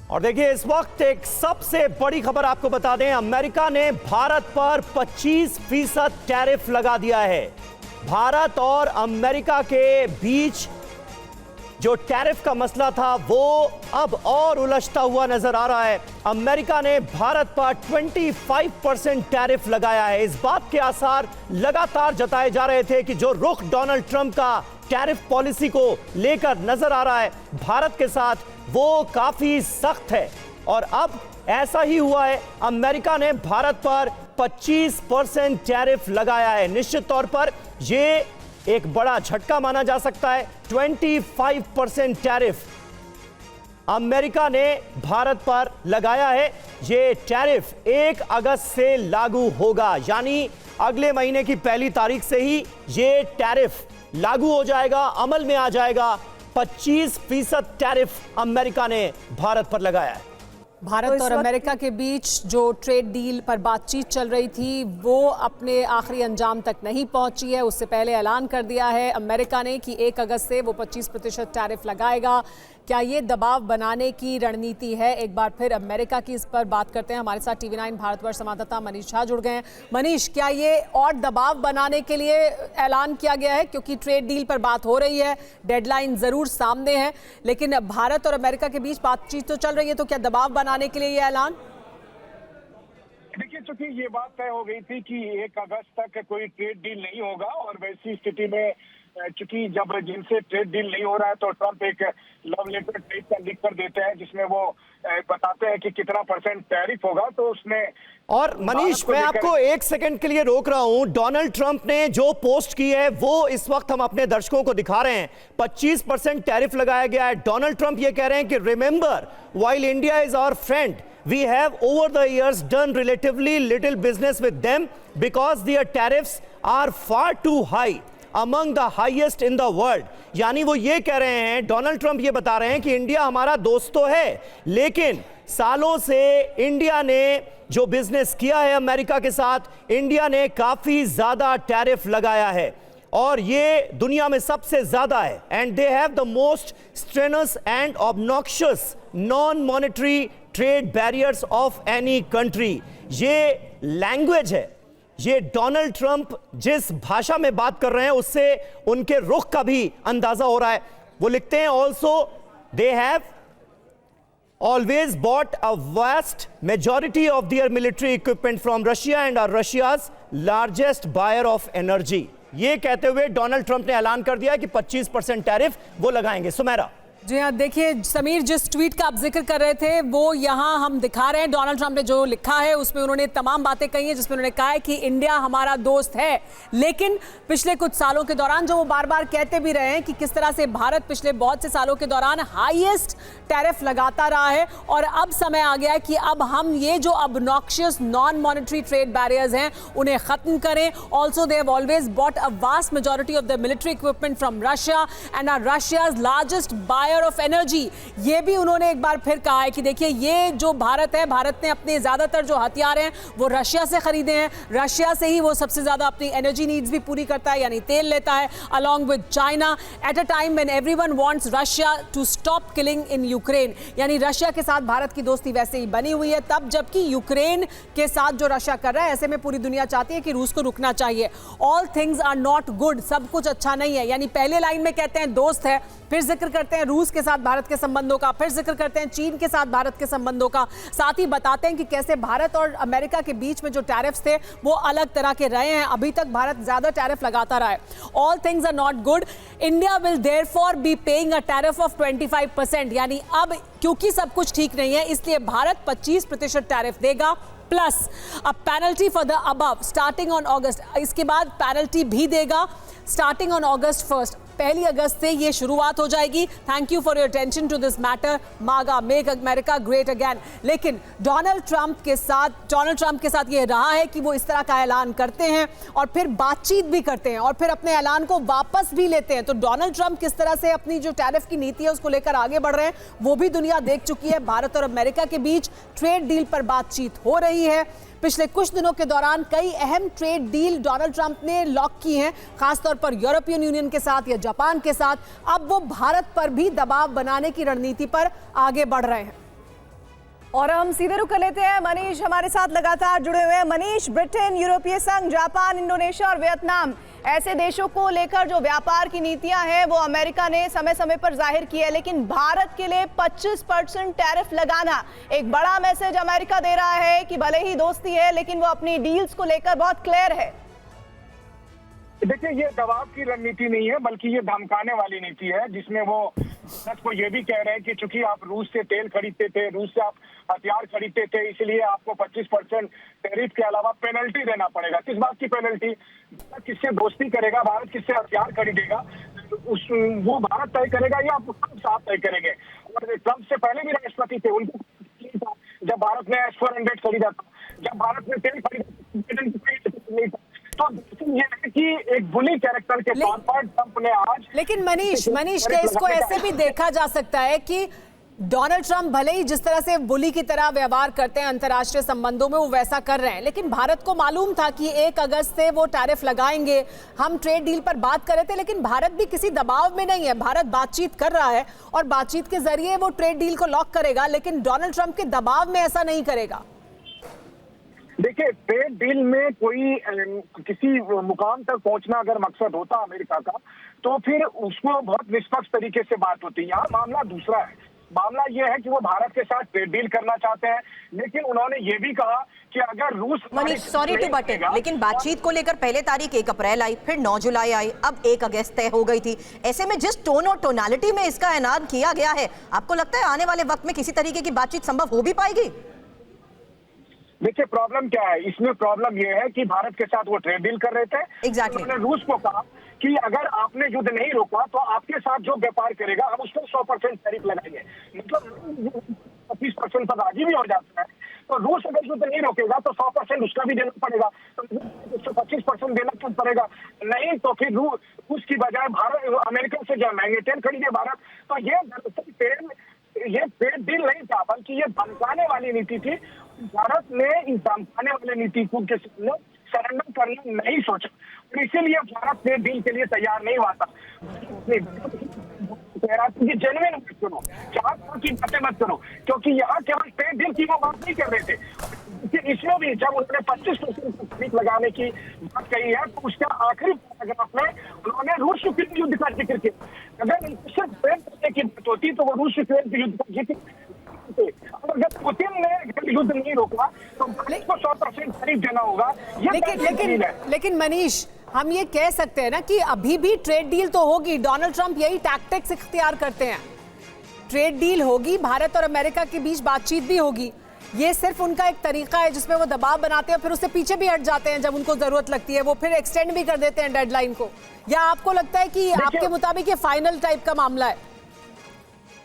और देखिए इस वक्त एक सबसे बड़ी खबर आपको बता दें, अमेरिका ने भारत पर 25% टैरिफ लगा दिया है। भारत और अमेरिका के बीच जो टैरिफ का मसला था वो अब और उलझता हुआ नजर आ रहा है। अमेरिका ने भारत पर 25% टैरिफ लगाया है। इस बात के आसार लगातार जताए जा रहे थे कि जो रुख डोनाल्ड ट्रंप का टैरिफ पॉलिसी को लेकर नजर आ रहा है भारत के साथ, वो काफी सख्त है। और अब ऐसा ही हुआ है, अमेरिका ने भारत पर 25% टैरिफ लगाया है। निश्चित तौर पर यह एक बड़ा झटका माना जा सकता है। 25% टैरिफ अमेरिका ने भारत पर लगाया है। यह टैरिफ 1 अगस्त से लागू होगा, यानी अगले महीने की 1 तारीख से ही यह टैरिफ लागू हो जाएगा, अमल में आ जाएगा। 25% टैरिफ अमेरिका ने भारत पर लगाया है। भारत और अमेरिका के बीच जो ट्रेड डील पर बातचीत चल रही थी वो अपने आखिरी अंजाम तक नहीं पहुंची है। उससे पहले ऐलान कर दिया है अमेरिका ने कि 1 अगस्त से वो 25% टैरिफ लगाएगा। क्या ये दबाव बनाने की रणनीति है? एक बार फिर अमेरिका की इस पर बात करते हैं। हमारे साथ TV9 भारतवर्ष संवाददाता मनीष झा जुड़ गए हैं। मनीष, क्या ये और दबाव बनाने के लिए ऐलान किया गया है? क्योंकि ट्रेड डील पर बात हो रही है, डेडलाइन जरूर सामने है, लेकिन भारत और अमेरिका के बीच बातचीत तो चल रही है, तो क्या दबाव बनाने के लिए ये ऐलान? देखिए, चूंकि ये बात तय हो गई थी कि 1 अगस्त तक कोई ट्रेड डील नहीं होगा, और वैसी स्थिति में चूंकि जब जिनसे ट्रेड डील नहीं हो रहा है तो ट्रंप एक लव लेटर टाइप का लिख कर देते हैं जिसमें वो बताते हैं कि कितना % टैरिफ होगा। तो उसमें और मनीष, मैं आपको 1 सेकंड के लिए रोक रहा हूं। डोनाल्ड ट्रंप ने जो पोस्ट की है वो इस वक्त हम अपने दर्शकों को दिखा रहे हैं। 25% टैरिफ लगाया गया है। डोनाल्ड ट्रंप ये कह रहे हैं कि remember, while India is our friend, we have over the years done relatively little business with them because their tariffs are far too high, among the highest in the world। यानी वो ये कह रहे हैं, डोनाल्ड ट्रंप ये बता रहे हैं कि इंडिया हमारा दोस्त तो है, लेकिन सालों से इंडिया ने जो बिजनेस किया है अमेरिका के साथ, इंडिया ने काफी ज्यादा टैरिफ लगाया है और ये दुनिया में सबसे ज्यादा है। And they have the most strenuous and obnoxious non monetary trade barriers of any country. ये लैंग्वेज है, ये डोनाल्ड ट्रंप जिस भाषा में बात कर रहे हैं उससे उनके रुख का भी अंदाजा हो रहा है। वो लिखते हैं, also they have always bought a vast majority of their military equipment from Russia and are Russia's largest buyer of energy। ये कहते हुए डोनाल्ड ट्रंप ने ऐलान कर दिया कि 25% टैरिफ वो लगाएंगे। सुमेरा जी हाँ, देखिए समीर, जिस ट्वीट का आप जिक्र कर रहे थे वो यहाँ हम दिखा रहे हैं। डोनाल्ड ट्रंप ने जो लिखा है उसमें उन्होंने तमाम बातें कही हैं, जिसमें उन्होंने कहा है कि इंडिया हमारा दोस्त है, लेकिन पिछले कुछ सालों के दौरान जो वो बार बार कहते भी रहे हैं कि किस तरह से भारत पिछले बहुत से सालों के दौरान हाईएस्ट टैरिफ लगाता रहा है, और अब समय आ गया है कि अब हम ये जो obnoxious non monetary trade barriers हैं उन्हें खत्म करें। Also they have always bought a vast majority of the military equipment from Russia and are Russia's largest buyer of energy. ये भी उन्होंने एक बार फिर कहा है कि देखिए ये जो भारत है, भारत ने अपने ज्यादातर जो हथियार हैं वो रशिया से खरीदे हैं, रशिया से ही वो सबसे ज्यादा अपनी एनर्जी नीड्स भी पूरी करता है, यानी तेल लेता है, along with China, at a time when everyone wants Russia to stop killing in Ukraine. यानी रशिया के साथ भारत की दोस्ती वैसे ही बनी हुई है तब, जबकि यूक्रेन के साथ जो रशिया कर रहा है, ऐसे में पूरी दुनिया चाहती है कि रूस को रुकना चाहिए। All things are not good, सब कुछ अच्छा नहीं है। यानी पहले लाइन में कहते हैं दोस्त है, फिर जिक्र करते हैं रूस के साथ भारत के संबंधों का, फिर जिक्र करते हैं चीन के साथ भारत के संबंधों का, साथ ही बताते हैं कि कैसे भारत और अमेरिका के बीच में जो टैरिफ्स थे वो अलग तरह के रहे हैं। अभी तक भारत ज्यादा टैरिफ लगाता रहा है। All things are not good, India will therefore be paying a tariff of 25%। यानी अब क्योंकि सब कुछ ठीक नहीं है इसलिए भारत 25% टैरिफ देगा, plus a penalty for the above starting on August. इसके बाद पेनल्टी भी देगा स्टार्टिंग ऑन August 1। 1 अगस्त से ये शुरुआत हो जाएगी। Thank you for your attention to this matter, MAGA make America great again. लेकिन डोनाल्ड ट्रंप के साथ ये रहा है कि वो इस तरह का ऐलान करते हैं और फिर बातचीत भी करते हैं और फिर अपने ऐलान को वापस भी लेते हैं। तो डोनाल्ड ट्रंप किस तरह से अपनी जो टैरिफ की नीति है उसको लेकर आगे बढ़ रहे हैं वो भी दुनिया देख चुकी है। भारत और अमेरिका के बीच ट्रेड डील पर बातचीत हो रही है। पिछले कुछ दिनों के दौरान कई अहम ट्रेड डील डोनाल्ड ट्रंप ने लॉक की हैं, खासतौर पर यूरोपियन यूनियन के साथ या जापान के साथ। अब वो भारत पर भी दबाव बनाने की रणनीति पर आगे बढ़ रहे हैं। और हम सीधे रुक कर लेते हैं, मनीष हमारे साथ लगातार जुड़े हुए हैं। मनीष, ब्रिटेन, यूरोपीय संघ, जापान, इंडोनेशिया और वियतनाम ऐसे देशों को लेकर जो व्यापार की नीतियां हैं वो अमेरिका ने समय समय पर जाहिर की है, लेकिन भारत के लिए 25% टैरिफ लगाना एक बड़ा मैसेज अमेरिका दे रहा है कि भले ही दोस्ती है लेकिन वो अपनी डील्स को लेकर बहुत क्लियर है। देखिए, ये दबाव की रणनीति नहीं है बल्कि ये धमकाने वाली नीति है, जिसमें वो भारत को ये भी कह रहे हैं कि चूंकि आप रूस से तेल खरीदते थे, रूस से आप हथियार खरीदते थे, इसलिए आपको 25% टैरिफ के अलावा पेनल्टी देना पड़ेगा। किस बात की पेनल्टी? भारत किससे दोस्ती करेगा, भारत किससे हथियार खरीदेगा, वो भारत तय करेगा या साफ तय करेंगे। और ट्रंप से पहले भी राष्ट्रपति थे, उनको जब भारत ने S-400 खरीदा था, जब भारत ने तेल खरीदा था, तो ये है कि एक बुली कैरेक्टर के तौर पर ट्रंप ने आज। लेकिन मनीष क्या इसको ऐसे भी देखा जा सकता है कि डोनाल्ड ट्रंप भले ही जिस तरह से बुली की तरह व्यवहार करते हैं अंतर्राष्ट्रीय संबंधों में वो वैसा कर रहे हैं, लेकिन भारत को मालूम था कि 1 अगस्त से वो टैरिफ लगाएंगे। हम ट्रेड डील पर बात कर रहे थे, लेकिन भारत भी किसी दबाव में नहीं है। भारत बातचीत कर रहा है और बातचीत के जरिए वो ट्रेड डील को लॉक करेगा, लेकिन डोनाल्ड ट्रंप के दबाव में ऐसा नहीं करेगा। देखिए, ट्रेड डील में कोई किसी मुकाम तक पहुंचना अगर मकसद होता अमेरिका का, तो फिर उसको बहुत निष्पक्ष तरीके से बात होती है। यहाँ मामला दूसरा है। मामला ये है कि वो भारत के साथ ट्रेड डील करना चाहते हैं, लेकिन उन्होंने ये भी कहा कि अगर रूस। Manish, sorry to butt in, लेकिन बातचीत को लेकर पहले तारीख 1 अप्रैल आई, फिर 9 जुलाई आई, अब 1 अगस्त तय हो गई थी। ऐसे में जिस टोन और टोनालिटी में इसका ऐलान किया गया है, आपको लगता है आने वाले वक्त में किसी तरीके की बातचीत संभव हो भी पाएगी? देखिए, प्रॉब्लम क्या है इसमें? प्रॉब्लम यह है कि भारत के साथ वो ट्रेड डील कर रहे थे। Exactly. उन्होंने रूस को कहा कि अगर आपने युद्ध नहीं रोका तो आपके साथ जो व्यापार करेगा हम उस पर 100% टैरिफ लगाएंगे। मतलब 25% तक आगे भी हो जाता है। तो रूस अगर युद्ध नहीं रोकेगा तो 100% उसका भी देना पड़ेगा, तो 25% देना क्यों पड़ेगा? नहीं तो फिर रूस की बजाय भारत अमेरिका से जो महंगे तेल खरीदे भारत। तो ये ट्रेड डील नहीं था, बल्कि ये धमकाने वाली नीति थी। भारत ने इस धमकाने वाले नीति को के सरेंडर करना नहीं सोचा और इसीलिए भारत ट्रेड डील के लिए तैयार नहीं हुआ था। जेन्युइन बात करो, चार की बातें मत करो, क्योंकि यहाँ केवल ट्रेड डील की वो बात नहीं कर रहे थे। इसमें भी जब उन्होंने 25% टैरिफ लगाने की बात कही है, तो उसका आखिरी पैराग्राफ में उन्होंने रूस यूक्रेन युद्ध का जिक्र किया। अगर सिर्फ ट्रेड करने की बात होती तो वो रूस यूक्रेन युद्ध का जिक्र। अगर पुतिन ने युद्ध नहीं रोका तो भारत को 100% टैरिफ देना होगा। लेकिन मनीष, हम ये कह सकते हैं ना कि अभी भी ट्रेड डील तो होगी। डोनाल्ड ट्रंप यही टैक्टिक्स इख्तियार करते हैं। ट्रेड डील होगी, भारत और अमेरिका के बीच बातचीत भी होगी। ये सिर्फ उनका एक तरीका है जिसमें वो दबाव बनाते हैं, फिर उससे पीछे भी हट जाते हैं जब उनको जरूरत लगती है। वो फिर एक्सटेंड भी कर देते हैं डेडलाइन को। या आपको लगता है कि आपके मुताबिक ये फाइनल टाइप का मामला है?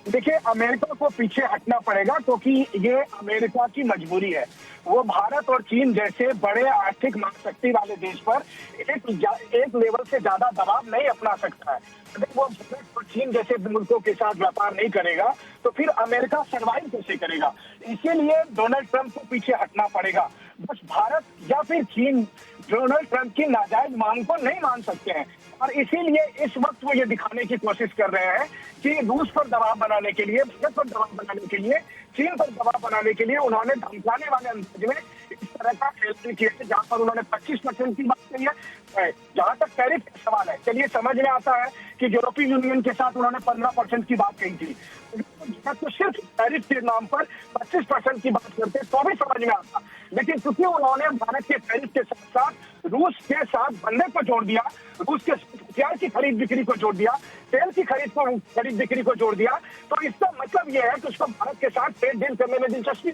देखिए, अमेरिका को पीछे हटना पड़ेगा क्योंकि ये अमेरिका की मजबूरी है। वो भारत और चीन जैसे बड़े आर्थिक महाशक्ति वाले देश पर एक लेवल से ज्यादा दबाव नहीं अपना सकता है। अगर वो भारत और चीन जैसे मुल्कों के साथ व्यापार नहीं करेगा तो फिर अमेरिका सर्वाइव कैसे करेगा? इसीलिए डोनाल्ड ट्रंप को पीछे हटना पड़ेगा। बस भारत या फिर चीन डोनाल्ड ट्रंप की नाजायज मांग को नहीं मान सकते हैं और इसीलिए इस वक्त वो ये दिखाने की कोशिश कर रहे हैं कि रूस पर दबाव बनाने के लिए, भारत पर दबाव बनाने के लिए, चीन पर दबाव बनाने के लिए उन्होंने धमकाने वाले अंदाज में इस तरह का ऐलान किया है, जहां पर उन्होंने 25% की बात कही है। जहां तक टैरिफ का सवाल है, चलिए समझ में आता है कि यूरोपीय यूनियन के साथ उन्होंने 15% की बात कही थी, तो सिर्फ टैरिफ के नाम पर 25% की बात करते तो भी समझ में आता। लेकिन क्योंकि उन्होंने भारत के टैरिफ के साथ साथ रूस के साथ धंधे को जोड़ दिया, रूस के हथियार की खरीद बिक्री को जोड़ दिया, तेल की खरीद बिक्री को जोड़ दिया, तो इसका मतलब यह है कि उसको भारत के साथ ट्रेड डील करने में दिलचस्पी।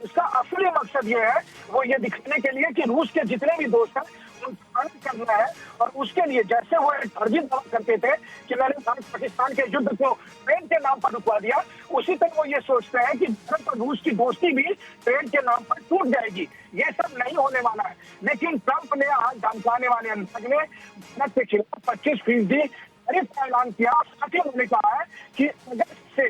उसका असली मकसद ये है, वो ये दिखाने के लिए कि रूस के जितने भी दोस्त हैं उनको करना है और उसके लिए जैसे वो फर्जी दावा करते थे कि मैंने भारत पाकिस्तान के युद्ध को ट्रेड के नाम पर रुकवा दिया, उसी तरह वो ये सोचते हैं कि भारत और रूस की दोस्ती भी ट्रेड के नाम पर टूट जाएगी। ये सब नहीं होने वाला है। लेकिन ट्रंप ने आज धमकाने वाले अंदाज में भारत के खिलाफ 25% टैरिफ का ऐलान किया। साथ ही उन्होंने कहा है कि अगस्त से